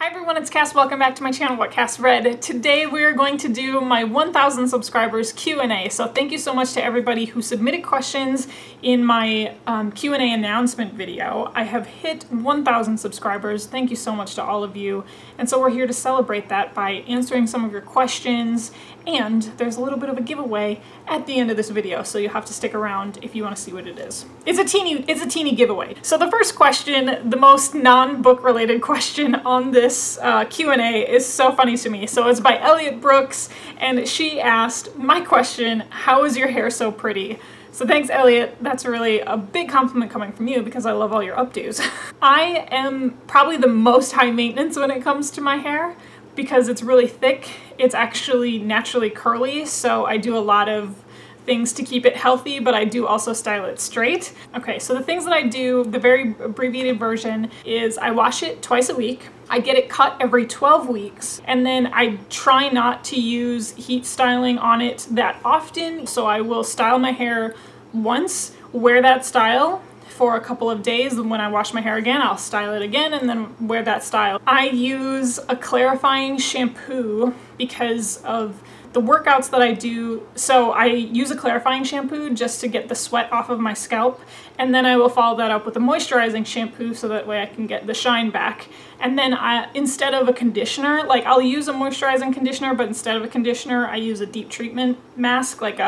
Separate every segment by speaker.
Speaker 1: Hi everyone, it's Cass. Welcome back to my channel, What Cass Read. Today we're going to do my 1,000 subscribers Q&A. So thank you so much to everybody who submitted questions in my Q&A announcement video. I have hit 1,000 subscribers. Thank you so much to all of you. And so we're here to celebrate that by answering some of your questions, and there's a little bit of a giveaway at the end of this video, so you'll have to stick around if you want to see what it is. It's a teeny giveaway. So the first question, the most non-book related question on this Q&A, is so funny to me. So it's by Elliot Brooks, and she asked, my question, how is your hair so pretty? So thanks, Elliot. That's really a big compliment coming from you because I love all your updos. I am probably the most high maintenance when it comes to my hair because it's really thick. It's actually naturally curly, so I do a lot of things to keep it healthy, but I do also style it straight. Okay, so the things that I do, the very abbreviated version, is I wash it twice a week. I get it cut every 12 weeks, and then I try not to use heat styling on it that often, so I will style my hair once, wear that style for a couple of days, and when I wash my hair again, I'll style it again and then wear that style. I use a clarifying shampoo because of the workouts that I do. So I use a clarifying shampoo just to get the sweat off of my scalp, and then I will follow that up with a moisturizing shampoo so that way I can get the shine back. And then instead of a conditioner, like I'll use a moisturizing conditioner, but instead of a conditioner, I use a deep treatment mask, like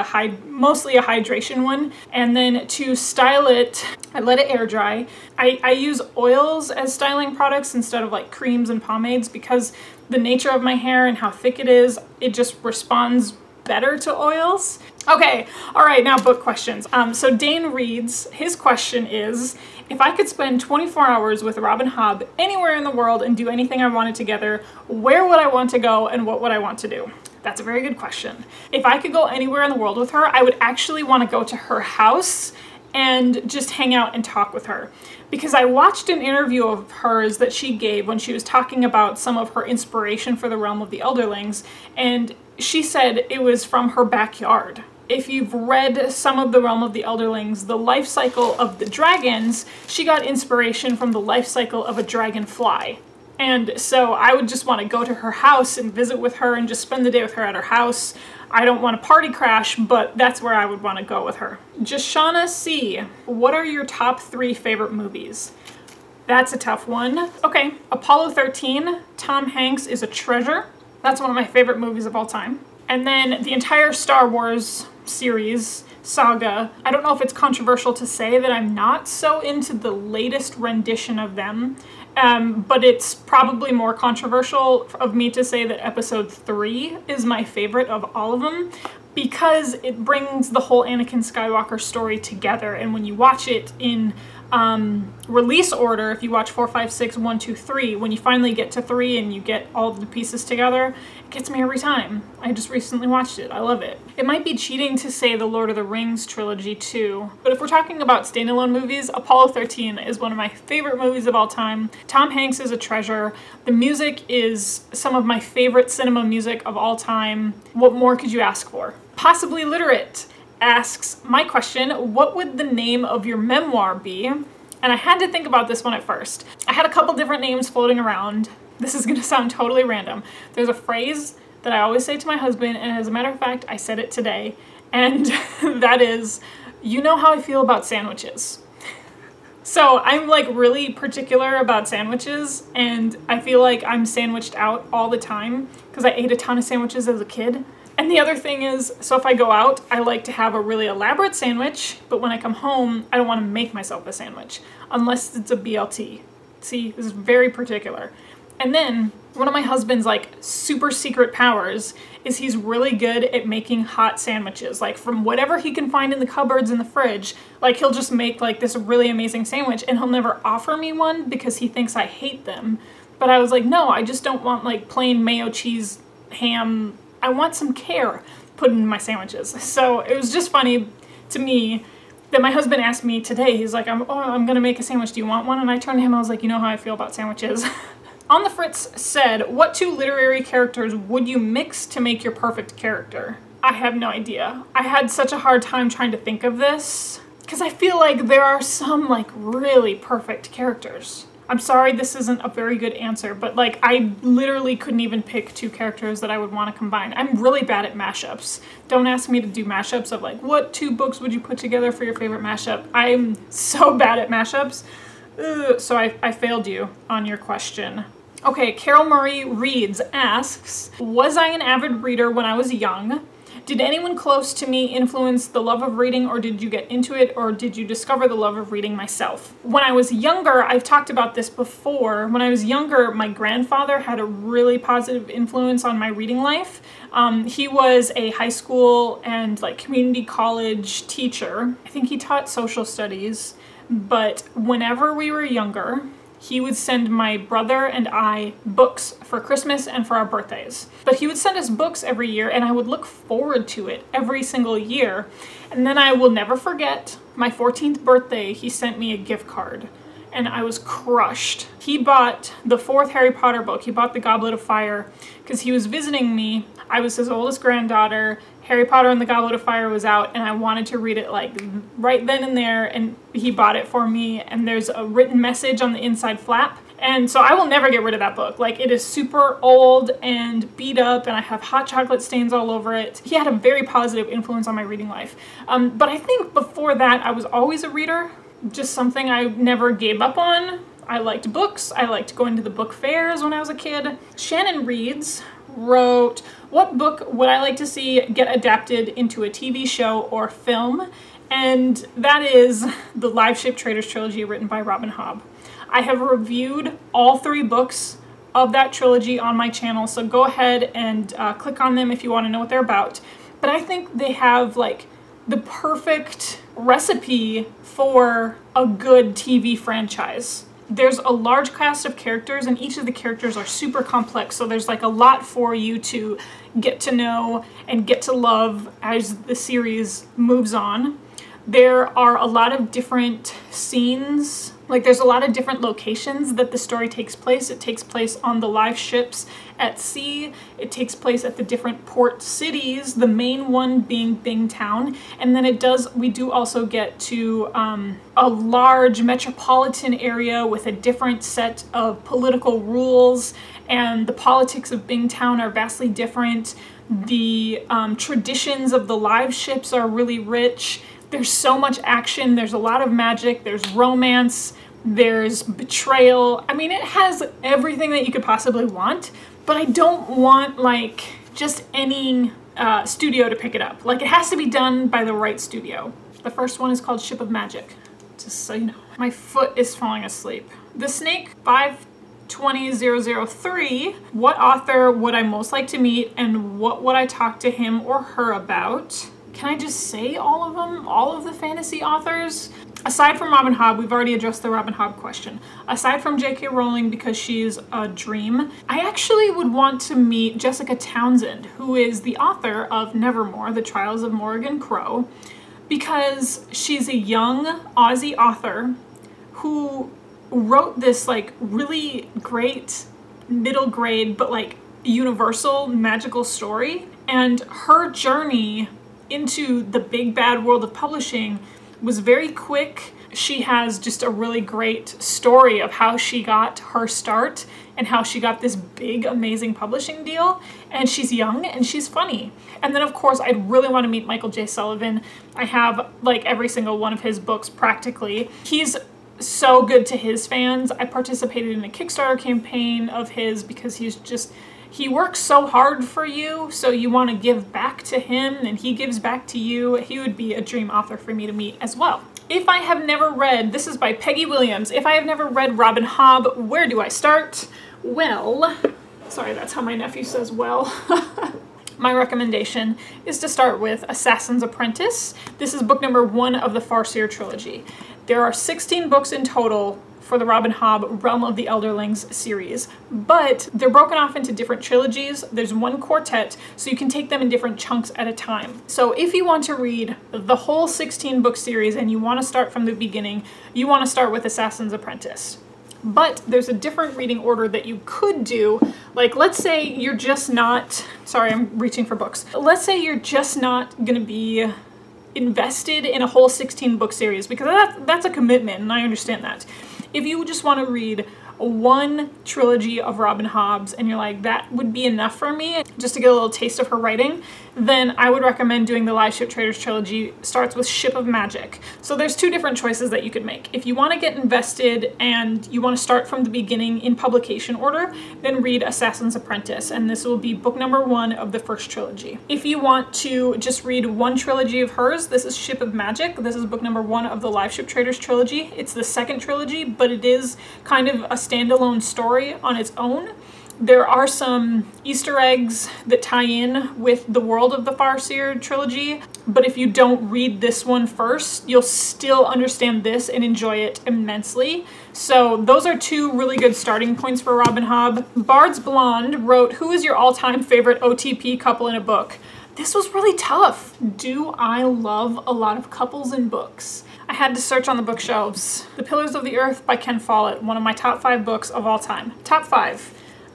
Speaker 1: mostly a hydration one. And then to style it, I let it air dry. I use oils as styling products instead of like creams and pomades because the nature of my hair and how thick it is, it just responds better to oils. Okay, all right, now book questions. So Dane reads, his question is, if I could spend 24 hours with Robin Hobb anywhere in the world and do anything I wanted together, where would I want to go and what would I want to do? That's a very good question. If I could go anywhere in the world with her, I would actually want to go to her house and just hang out and talk with her. Because I watched an interview of hers that she gave when she was talking about some of her inspiration for the Realm of the Elderlings, and she said it was from her backyard. If you've read some of the Realm of the Elderlings, the life cycle of the dragons, she got inspiration from the life cycle of a dragonfly. And so I would just want to go to her house and visit with her and just spend the day with her at her house. I don't want to party crash, but that's where I would want to go with her. Jashana C, what are your top 3 favorite movies? That's a tough one. Okay, Apollo 13, Tom Hanks is a treasure. That's one of my favorite movies of all time. And then the entire Star Wars series, saga. I don't know if it's controversial to say that I'm not so into the latest rendition of them, but it's probably more controversial of me to say that episode 3 is my favorite of all of them because it brings the whole Anakin Skywalker story together, and when you watch it in release order, if you watch 4, 5, 6, 1, 2, 3, when you finally get to 3 and you get all the pieces together, it gets me every time. I just recently watched it. I love it. It might be cheating to say the Lord of the Rings trilogy too, but if we're talking about standalone movies, Apollo 13 is one of my favorite movies of all time. Tom Hanks is a treasure. The music is some of my favorite cinema music of all time. What more could you ask for? Possibly Literate asks, my question, what would the name of your memoir be? And I had to think about this one at first. I had a couple different names floating around. This is gonna sound totally random. There's a phrase that I always say to my husband, and as a matter of fact, I said it today, and that is, you know how I feel about sandwiches. So I'm like really particular about sandwiches, and I feel like I'm sandwiched out all the time because I ate a ton of sandwiches as a kid. And the other thing is, so if I go out, I like to have a really elaborate sandwich, but when I come home, I don't want to make myself a sandwich, unless it's a BLT. See, this is very particular. And then, one of my husband's like super secret powers is he's really good at making hot sandwiches. Like from whatever he can find in the cupboards in the fridge, like he'll just make like this really amazing sandwich, and he'll never offer me one because he thinks I hate them. But I was like, no, I just don't want like plain mayo, cheese, ham. I want some care put in my sandwiches. So it was just funny to me that my husband asked me today, he's like, I'm gonna make a sandwich, do you want one? And I turned to him, I was like, you know how I feel about sandwiches. On the Fritz said, what 2 literary characters would you mix to make your perfect character? I have no idea. I had such a hard time trying to think of this because I feel like there are some like really perfect characters. I'm sorry this isn't a very good answer, but like I literally couldn't even pick two characters that I would want to combine. I'm really bad at mashups. Don't ask me to do mashups of like, what two books would you put together for your favorite mashup? I'm so bad at mashups. So I failed you on your question. Okay, Carol Murray Reads asks, was I an avid reader when I was young? Did anyone close to me influence the love of reading, or did you get into it, or did you discover the love of reading myself? When I was younger, I've talked about this before, when I was younger, my grandfather had a really positive influence on my reading life. He was a high school and like community college teacher. I think he taught social studies, but whenever we were younger, he would send my brother and I books for Christmas and for our birthdays. But he would send us books every year, and I would look forward to it every single year. And then I will never forget, my 14th birthday, he sent me a gift card, and I was crushed. He bought the 4th Harry Potter book. He bought The Goblet of Fire because he was visiting me. I was his oldest granddaughter. Harry Potter and the Goblet of Fire was out, and I wanted to read it like right then and there, and he bought it for me, and there's a written message on the inside flap. And so I will never get rid of that book. Like, it is super old and beat up, and I have hot chocolate stains all over it. He had a very positive influence on my reading life. But I think before that, I was always a reader, just something I never gave up on. I liked books. I liked going to the book fairs when I was a kid. Shannon Reads wrote, what book would I like to see get adapted into a TV show or film? And that is the Live Ship Traders trilogy written by Robin Hobb. I have reviewed all 3 books of that trilogy on my channel, so go ahead and click on them if you want to know what they're about. But I think they have like the perfect recipe for a good TV franchise. There's a large cast of characters, and each of the characters are super complex, so there's like a lot for you to get to know and get to love as the series moves on. There are a lot of different scenes, like there's a lot of different locations that the story takes place. It takes place on the live ships at sea. It takes place at the different port cities, the main one being Bingtown. And then we do also get to a large metropolitan area with a different set of political rules, and the politics of Bingtown are vastly different. The traditions of the live ships are really rich. There's so much action, there's a lot of magic, there's romance, there's betrayal. I mean, it has everything that you could possibly want, but I don't want like just any studio to pick it up. Like, it has to be done by the right studio. The first one is called Ship of Magic, just so you know. My foot is falling asleep. The Snake 520003, what author would I most like to meet, and what would I talk to him or her about? Can I just say all of them? All of the fantasy authors? Aside from Robin Hobb, we've already addressed the Robin Hobb question. Aside from J.K. Rowling, because she's a dream, I actually would want to meet Jessica Townsend, who is the author of Nevermoor, The Trials of Morrigan Crow, because she's a young Aussie author who wrote this like really great middle grade but like universal magical story, and her journey into the big bad world of publishing was very quick. She has just a really great story of how she got her start and how she got this big amazing publishing deal, and she's young and she's funny. And then of course I really want to meet Michael J. Sullivan. I have like every single one of his books practically. He's so good to his fans. I participated in a Kickstarter campaign of his because he works so hard for you, so you want to give back to him and he gives back to you. He would be a dream author for me to meet as well. If I have never read, this is by Peggy Williams, if I have never read Robin Hobb, where do I start? Well, sorry, that's how my nephew says well. My recommendation is to start with Assassin's Apprentice. This is book number 1 of the Farseer trilogy. There are 16 books in total for the Robin Hobb Realm of the Elderlings series, but they're broken off into different trilogies. There's one quartet, so you can take them in different chunks at a time. So if you want to read the whole 16 book series and you want to start from the beginning, you want to start with Assassin's Apprentice. But there's a different reading order that you could do. Like, let's say you're just not, sorry, I'm reaching for books. Let's say you're just not gonna be invested in a whole 16 book series, because that's a commitment, and I understand that. If you just want to read one trilogy of Robin Hobb's and you're like, that would be enough for me just to get a little taste of her writing, then I would recommend doing the Live Ship Traders trilogy. Starts with Ship of Magic. So there's two different choices that you could make. If you want to get invested and you want to start from the beginning in publication order, then read Assassin's Apprentice, and this will be book number 1 of the first trilogy. If you want to just read one trilogy of hers, this is Ship of Magic. This is book number 1 of the Live Ship Traders trilogy. It's the second trilogy, but it is kind of a standalone story on its own. There are some Easter eggs that tie in with the world of the Farseer trilogy, but if you don't read this one first, you'll still understand this and enjoy it immensely. So those are two really good starting points for Robin Hobb. Bard's Blonde wrote, who is your all-time favorite OTP couple in a book? This was really tough. Do I love a lot of couples in books? I had to search on the bookshelves. The Pillars of the Earth by Ken Follett, one of my top 5 books of all time. Top 5.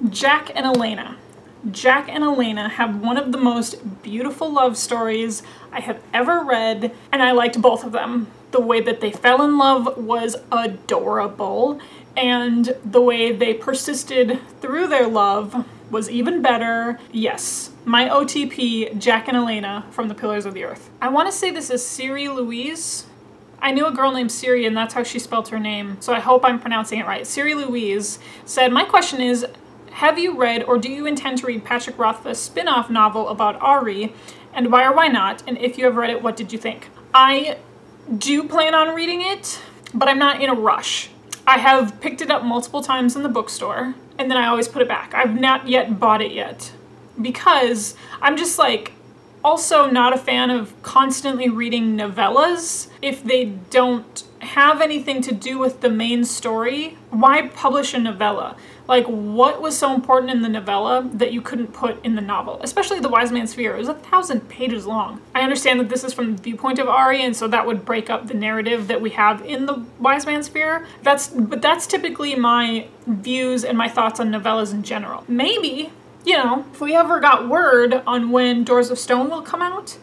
Speaker 1: Jack and Elena. Jack and Elena have one of the most beautiful love stories I have ever read, and I liked both of them. The way that they fell in love was adorable, and the way they persisted through their love was even better. Yes, my OTP, Jack and Elena from The Pillars of the Earth. I want to say this is Siri Louise. I knew a girl named Siri, and that's how she spelled her name, so I hope I'm pronouncing it right. Siri Louise said, my question is, have you read or do you intend to read Patrick Rothfuss's spin-off novel about Ari, and why or why not? And if you have read it, what did you think? I do plan on reading it, but I'm not in a rush. I have picked it up multiple times in the bookstore, and then I always put it back. I've not yet bought it yet, because I'm just like, also not a fan of constantly reading novellas if they don't have anything to do with the main story. Why publish a novella? Like, what was so important in the novella that you couldn't put in the novel? Especially The Wise Man's Fear. It was 1,000 pages long. I understand that this is from the viewpoint of Ari, and so that would break up the narrative that we have in The Wise Man's Fear. But that's typically my views and my thoughts on novellas in general. Maybe, you know, if we ever got word on when Doors of Stone will come out,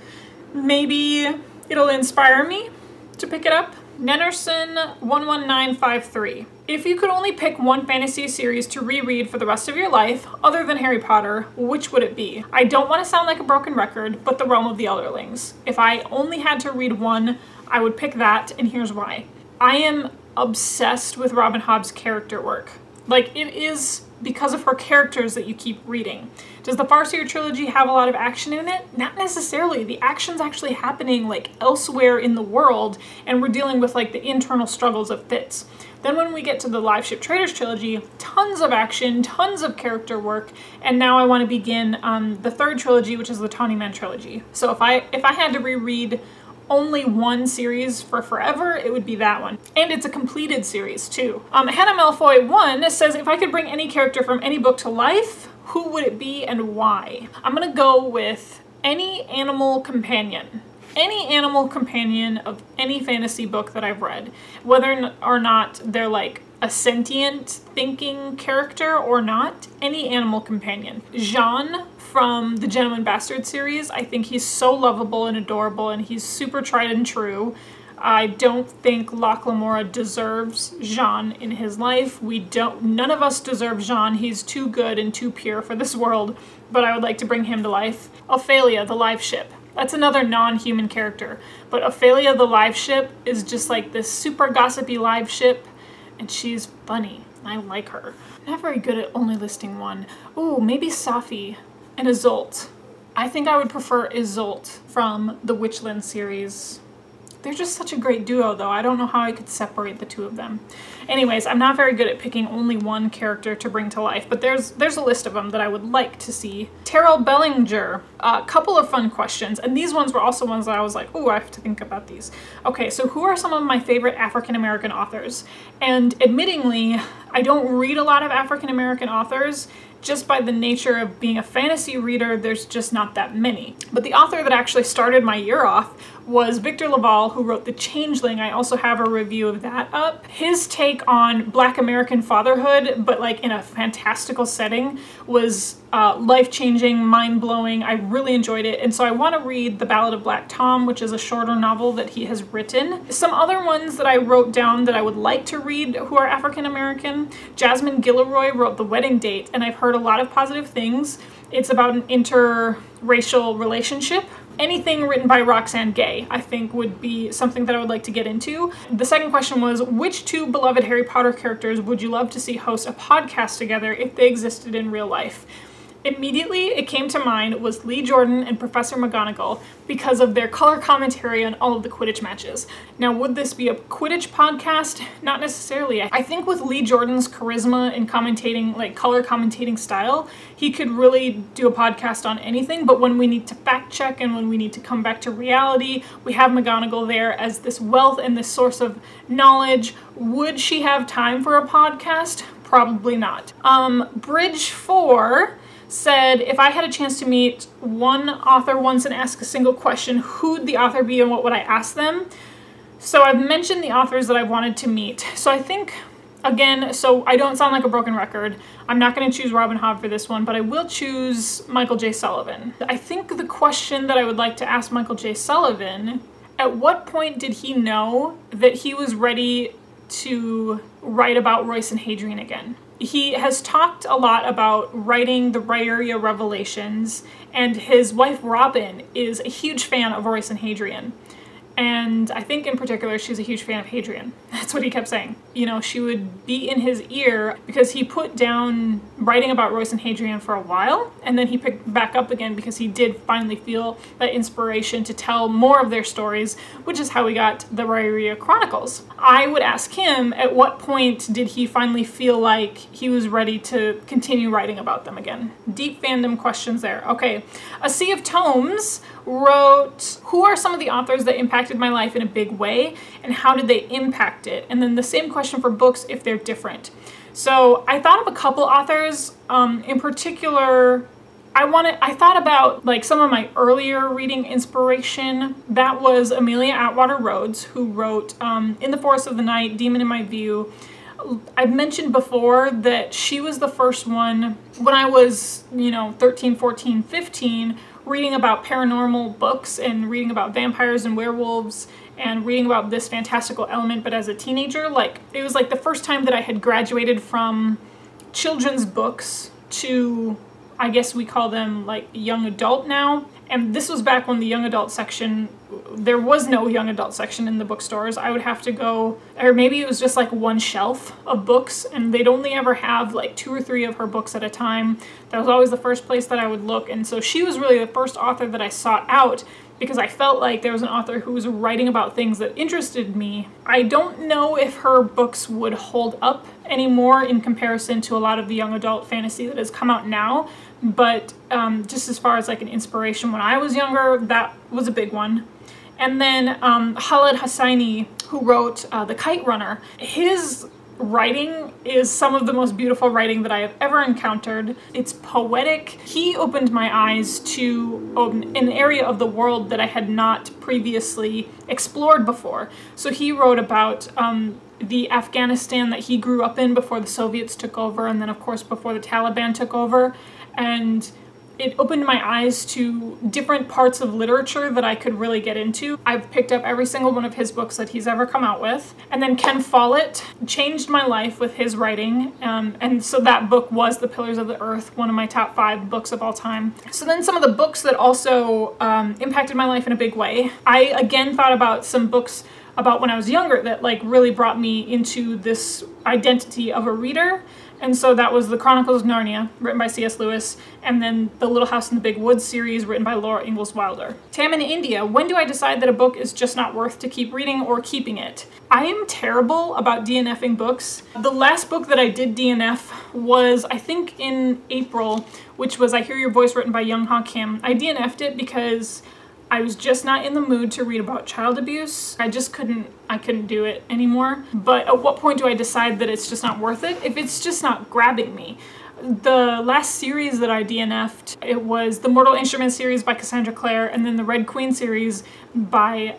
Speaker 1: maybe it'll inspire me to pick it up. Nennerson11953. If you could only pick one fantasy series to reread for the rest of your life, other than Harry Potter, which would it be? I don't want to sound like a broken record, but The Realm of the Elderlings. If I only had to read one, I would pick that, and here's why. I am obsessed with Robin Hobb's character work. Like, it is because of her characters that you keep reading. Does the Farseer trilogy have a lot of action in it? Not necessarily. The action's actually happening like elsewhere in the world, and we're dealing with like the internal struggles of Fitz. Then when we get to the Live Ship Traders trilogy, tons of action, tons of character work, and now I want to begin the third trilogy, which is the Tawny Man trilogy. So if I had to reread only one series for forever, it would be that one. And it's a completed series too. Hannah Malfoy 1 says, if I could bring any character from any book to life, who would it be and why? I'm gonna go with any animal companion. Any animal companion of any fantasy book that I've read. Whether or not they're like a sentient thinking character or not, any animal companion. Jean from the Gentleman Bastard series, I think he's so lovable and adorable, and he's super tried and true. I don't think Locke Lamora deserves Jean in his life. None of us deserve Jean. He's too good and too pure for this world, but I would like to bring him to life. Ophelia, the live ship. That's another non-human character, but Ophelia, the live ship, is just like this super gossipy live ship, and she's funny. I like her. I'm not very good at only listing one. Ooh, maybe Safi and Isolde. I think I would prefer Isolde from the Witchland series. They're just such a great duo though. I don't know how I could separate the two of them. Anyways, I'm not very good at picking only one character to bring to life, but there's a list of them that I would like to see. Terrell Bellinger, a couple of fun questions, and these ones were also ones that I was like, ooh, I have to think about these. Okay, so who are some of my favorite African-American authors? And admittingly, I don't read a lot of African-American authors. Just by the nature of being a fantasy reader, there's just not that many. But the author that actually started my year off was Victor Laval, who wrote The Changeling. I also have a review of that up. His take on Black American fatherhood, but like in a fantastical setting, was life-changing, mind-blowing. I really enjoyed it, and so I want to read The Ballad of Black Tom, which is a shorter novel that he has written. Some other ones that I wrote down that I would like to read who are African-American, them. Jasmine Gilroy wrote The Wedding Date, and I've heard a lot of positive things. It's about an interracial relationship. Anything written by Roxane Gay, I think, would be something that I would like to get into. The second question was, which two beloved Harry Potter characters would you love to see host a podcast together if they existed in real life? Immediately, it came to mind was Lee Jordan and Professor McGonagall because of their color commentary on all of the Quidditch matches. Now, would this be a Quidditch podcast? Not necessarily. I think with Lee Jordan's charisma and commentating, like color commentating style, he could really do a podcast on anything, but when we need to fact check and when we need to come back to reality, we have McGonagall there as this wealth and this source of knowledge. Would she have time for a podcast? Probably not. Bridge 4 said, if I had a chance to meet one author once and ask a single question, who'd the author be and what would I ask them? So I've mentioned the authors that I wanted to meet. So I think, again, so I don't sound like a broken record, I'm not going to choose Robin Hobb for this one, but I will choose Michael J. Sullivan. I think the question that I would like to ask Michael J. Sullivan, at what point did he know that he was ready to write about Royce and Hadrian again? He has talked a lot about writing the Rhaeria Revelations, and his wife Robin is a huge fan of Royce and Hadrian. And I think in particular she's a huge fan of Hadrian. That's what he kept saying. You know, she would be in his ear because he put down writing about Royce and Hadrian for a while, and then he picked back up again because he did finally feel that inspiration to tell more of their stories, which is how we got the Rhaeria Chronicles. I would ask him, at what point did he finally feel like he was ready to continue writing about them again? Deep fandom questions there. Okay, A Sea of Tomes wrote, who are some of the authors that impacted my life in a big way, and how did they impact it? And then the same question for books if they're different. So I thought of a couple authors, in particular, I thought about like some of my earlier reading inspiration. That was Amelia Atwater Rhodes, who wrote In the Forest of the Night, Demon in My View. I've mentioned before that she was the first one when I was, 13, 14, 15, reading about paranormal books and reading about vampires and werewolves and reading about this fantastical element, but as a teenager, it was like the first time that I had graduated from children's books to, I guess we call them like young adult now. And this was back when the young adult section, there was no young adult section in the bookstores. I would have to go, or maybe it was just like one shelf of books, and they'd only ever have like 2 or 3 of her books at a time. That was always the first place that I would look. And so she was really the first author that I sought out because I felt like there was an author who was writing about things that interested me. I don't know if her books would hold up anymore in comparison to a lot of the young adult fantasy that has come out now, but just as far as like an inspiration when I was younger, that was a big one. And then Khaled Hosseini, who wrote The Kite Runner. His writing is some of the most beautiful writing that I have ever encountered. It's poetic. He opened my eyes to an area of the world that I had not previously explored before. So he wrote about the Afghanistan that he grew up in before the Soviets took over, and then of course before the Taliban took over. And it opened my eyes to different parts of literature that I could really get into. I've picked up every single one of his books that he's ever come out with. And then Ken Follett changed my life with his writing. And so that book was The Pillars of the Earth, one of my top 5 books of all time. So then some of the books that also impacted my life in a big way. I again thought about some books about when I was younger that like really brought me into this identity of a reader. And so that was The Chronicles of Narnia, written by C.S. Lewis, and then the Little House in the Big Woods series, written by Laura Ingalls Wilder. Tam in India, when do I decide that a book is just not worth to keep reading or keeping it? I am terrible about DNFing books. The last book that I did DNF was, I think, in April, which was I Hear Your Voice, written by Young Ha Kim. I DNF'd it because I was just not in the mood to read about child abuse. I couldn't do it anymore. But at what point do I decide that it's just not worth it? If it's just not grabbing me. The last series that I DNF'd, it was the Mortal Instruments series by Cassandra Clare, and then the Red Queen series by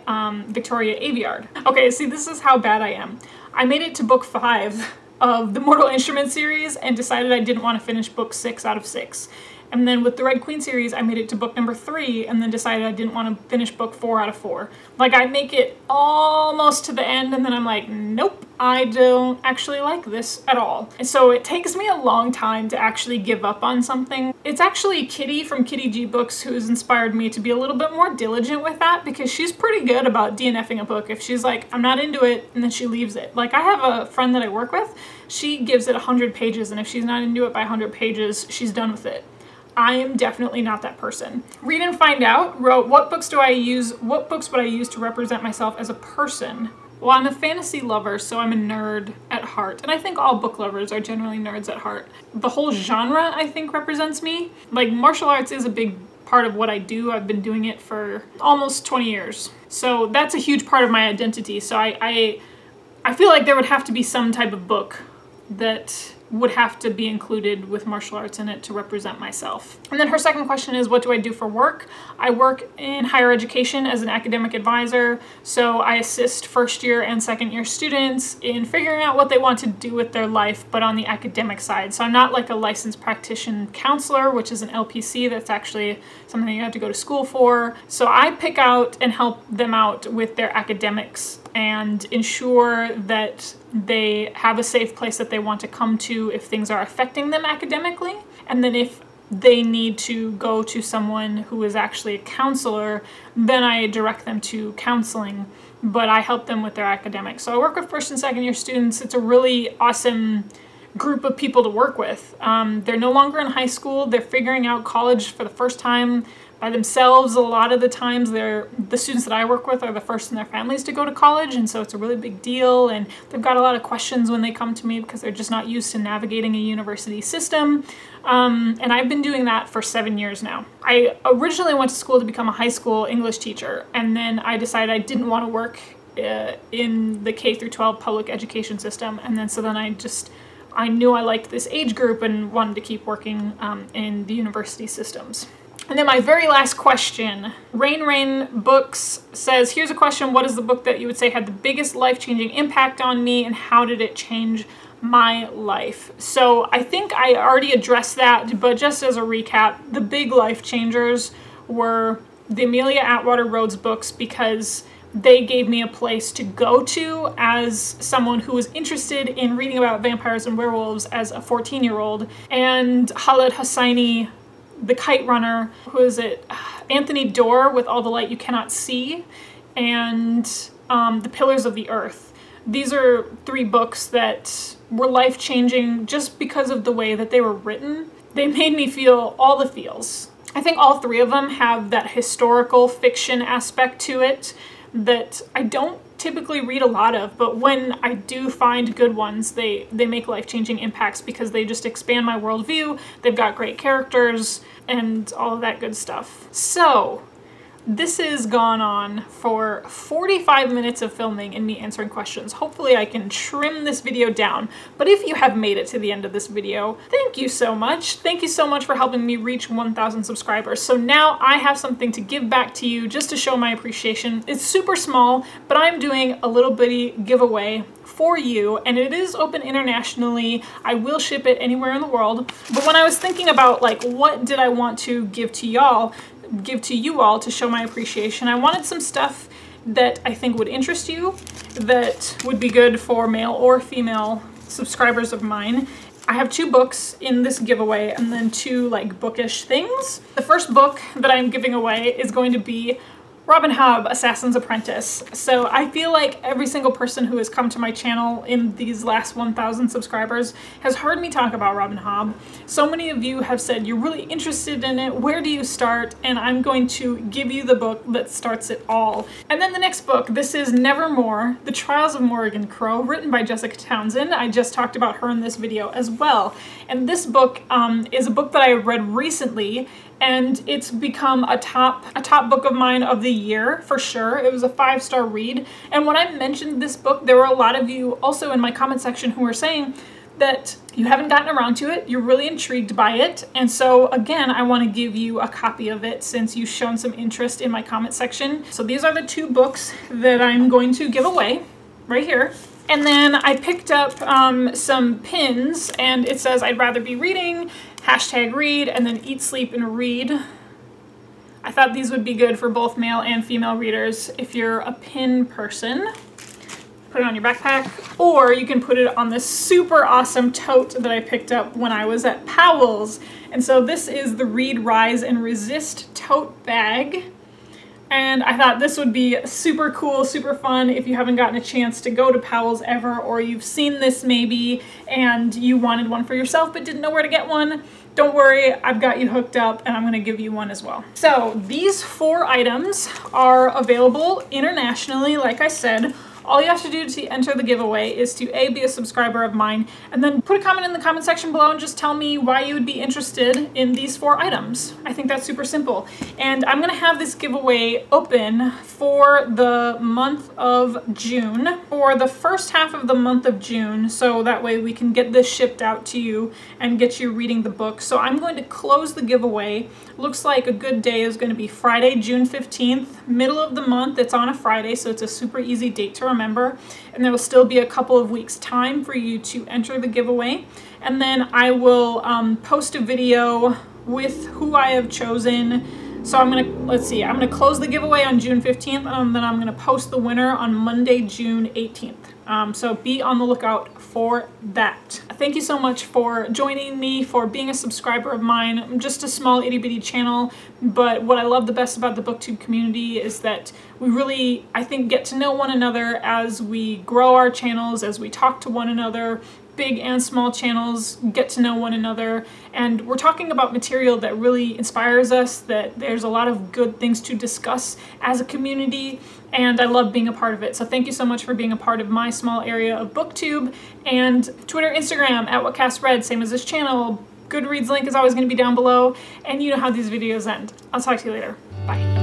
Speaker 1: Victoria Aveyard. Okay, see, this is how bad I am. I made it to book 5 of the Mortal Instruments series and decided I didn't want to finish book 6 out of 6. And then with the Red Queen series, I made it to book number 3 and then decided I didn't want to finish book 4 out of 4. Like, I make it almost to the end and then I'm like, nope, I don't actually like this at all. And so it takes me a long time to actually give up on something. It's actually Kitty from Kitty G Books who has inspired me to be a little bit more diligent with that, because she's pretty good about DNFing a book. If she's like, I'm not into it, and then she leaves it. Like, I have a friend that I work with, she gives it 100 pages, and if she's not into it by 100 pages, she's done with it. I am definitely not that person. Read and Find Out wrote, what books would I use to represent myself as a person? Well, I'm a fantasy lover, so I'm a nerd at heart. And I think all book lovers are generally nerds at heart. The whole genre, I think, represents me. Like, martial arts is a big part of what I do. I've been doing it for almost 20 years. So that's a huge part of my identity. So I feel like there would have to be some type of book that would have to be included with martial arts in it to represent myself. And then her second question is, what do I do for work? I work in higher education as an academic advisor, so I assist first year and second year students in figuring out what they want to do with their life, but on the academic side. So I'm not like a licensed practitioner counselor, which is an LPC. That's actually something you have to go to school for. So I pick out and help them out with their academics and ensure that they have a safe place that they want to come to if things are affecting them academically. And then if they need to go to someone who is actually a counselor, then I direct them to counseling, but I help them with their academics. So I work with first and second year students. It's a really awesome group of people to work with. They're no longer in high school. They're figuring out college for the first time by themselves. A lot of the times the students that I work with are the first in their families to go to college, and so it's a really big deal, and they've got a lot of questions when they come to me because they're just not used to navigating a university system. And I've been doing that for 7 years now. I originally went to school to become a high school English teacher, and then I decided I didn't want to work in the K through 12 public education system, and then I knew I liked this age group and wanted to keep working in the university systems. And then my very last question, Rain Books says, here's a question, what is the book that you would say had the biggest life-changing impact on me, and how did it change my life? So I think I already addressed that, but just as a recap, the big life changers were the Amelia Atwater Rhodes books, because they gave me a place to go to as someone who was interested in reading about vampires and werewolves as a 14-year-old, and Khaled Hosseini, The Kite Runner, who is it? Anthony Doerr with All the Light You Cannot See, and The Pillars of the Earth. These are 3 books that were life-changing just because of the way that they were written. They made me feel all the feels. I think all 3 of them have that historical fiction aspect to it that I don't typically read a lot of, but when I do find good ones, they make life-changing impacts because they just expand my worldview. They've got great characters and all of that good stuff. So this has gone on for 45 minutes of filming and me answering questions. Hopefully I can trim this video down, but if you have made it to the end of this video, thank you so much. Thank you so much for helping me reach 1,000 subscribers. So now I have something to give back to you just to show my appreciation. It's super small, but I'm doing a little bitty giveaway for you, and it is open internationally. I will ship it anywhere in the world. But when I was thinking about like, what did I want to give to you all to show my appreciation, I wanted some stuff that I think would interest you, that would be good for male or female subscribers of mine. I have 2 books in this giveaway and then 2 like bookish things. The first book that I'm giving away is going to be Robin Hobb, Assassin's Apprentice. So I feel like every single person who has come to my channel in these last 1,000 subscribers has heard me talk about Robin Hobb. So many of you have said you're really interested in it. Where do you start? And I'm going to give you the book that starts it all. And then the next book, this is Nevermoor, The Trials of Morrigan Crow, written by Jessica Townsend. I just talked about her in this video as well. And this book is a book that I read recently, and it's become a top book of mine of the year for sure. It was a 5-star read. And when I mentioned this book, there were a lot of you also in my comment section who were saying that you haven't gotten around to it, you're really intrigued by it. And so again, I want to give you a copy of it since you've shown some interest in my comment section. So these are the 2 books that I'm going to give away right here. And then I picked up some pins, and it says I'd rather be reading, #read, and then eat, sleep, and read. I thought these would be good for both male and female readers. If you're a pin person, put it on your backpack, or you can put it on this super awesome tote that I picked up when I was at Powell's. And so this is the Read, Rise, and Resist tote bag. And I thought this would be super cool, super fun if you haven't gotten a chance to go to Powell's ever, or you've seen this maybe and you wanted one for yourself but didn't know where to get one. Don't worry, I've got you hooked up and I'm gonna give you one as well. So these 4 items are available internationally, like I said. All you have to do to enter the giveaway is to A, be a subscriber of mine, and then put a comment in the comment section below and just tell me why you would be interested in these 4 items. I think that's super simple. And I'm gonna have this giveaway open for the month of June, for the first half of the month of June, so that way we can get this shipped out to you and get you reading the book. So I'm going to close the giveaway. Looks like a good day is gonna be Friday, June 15th, middle of the month. It's on a Friday, so it's a super easy date to remember, and there will still be a couple of weeks time for you to enter the giveaway. And then I will post a video with who I have chosen. So I'm gonna close the giveaway on June 15th, and then I'm gonna post the winner on Monday, June 18th. So be on the lookout for that. Thank you so much for joining me, for being a subscriber of mine. I'm just a small itty bitty channel, but what I love the best about the booktube community is that we really, I think, get to know one another as we grow our channels, as we talk to one another. Big and small channels get to know one another, and we're talking about material that really inspires us, that there's a lot of good things to discuss as a community, and I love being a part of it. So thank you so much for being a part of my small area of booktube. And Twitter, Instagram, @WhatCastRead, same as this channel. Goodreads link is always going to be down below, and you know how these videos end. I'll talk to you later. Bye.